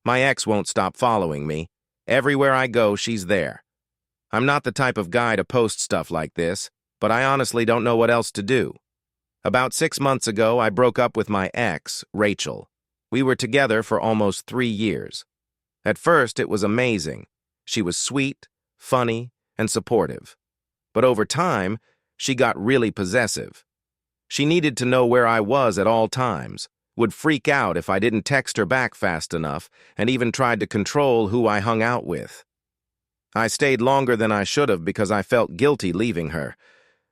My ex won't stop following me. Everywhere I go, she's there. I'm not the type of guy to post stuff like this, but I honestly don't know what else to do. About 6 months ago, I broke up with my ex, Rachel. We were together for almost 3 years. At first, it was amazing. She was sweet, funny, and supportive. But over time, she got really possessive. She needed to know where I was at all times, would freak out if I didn't text her back fast enough, and even tried to control who I hung out with. I stayed longer than I should have because I felt guilty leaving her,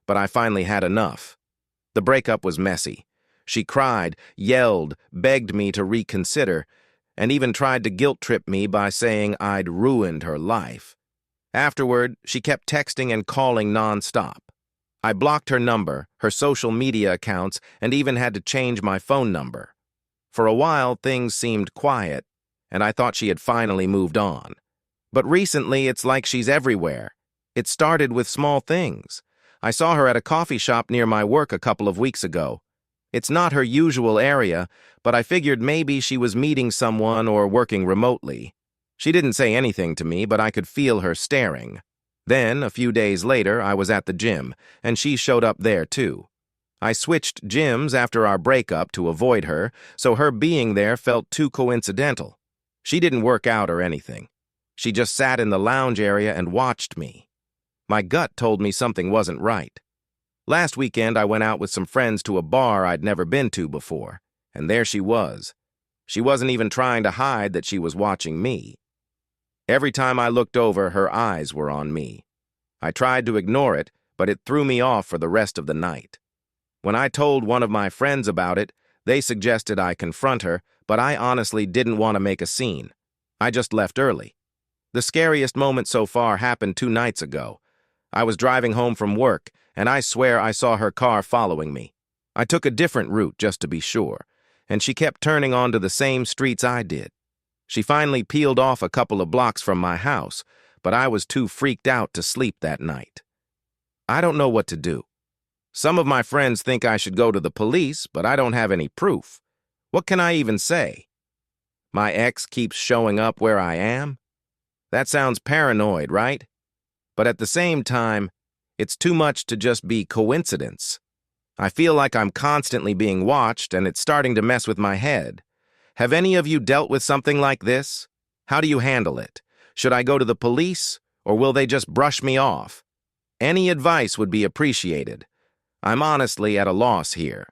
but I finally had enough. The breakup was messy. She cried, yelled, begged me to reconsider, and even tried to guilt-trip me by saying I'd ruined her life. Afterward, she kept texting and calling nonstop. I blocked her number, her social media accounts, and even had to change my phone number. For a while, things seemed quiet, and I thought she had finally moved on. But recently, it's like she's everywhere. It started with small things. I saw her at a coffee shop near my work a couple of weeks ago. It's not her usual area, but I figured maybe she was meeting someone or working remotely. She didn't say anything to me, but I could feel her staring. Then, a few days later, I was at the gym, and she showed up there too. I switched gyms after our breakup to avoid her, so her being there felt too coincidental. She didn't work out or anything. She just sat in the lounge area and watched me. My gut told me something wasn't right. Last weekend, I went out with some friends to a bar I'd never been to before, and there she was. She wasn't even trying to hide that she was watching me. Every time I looked over, her eyes were on me. I tried to ignore it, but it threw me off for the rest of the night. When I told one of my friends about it, they suggested I confront her, but I honestly didn't want to make a scene. I just left early. The scariest moment so far happened 2 nights ago. I was driving home from work, and I swear I saw her car following me. I took a different route just to be sure, and she kept turning onto the same streets I did. She finally peeled off a couple of blocks from my house, but I was too freaked out to sleep that night. I don't know what to do. Some of my friends think I should go to the police, but I don't have any proof. What can I even say? My ex keeps showing up where I am? That sounds paranoid, right? But at the same time, it's too much to just be coincidence. I feel like I'm constantly being watched, and it's starting to mess with my head. Have any of you dealt with something like this? How do you handle it? Should I go to the police, or will they just brush me off? Any advice would be appreciated. I'm honestly at a loss here.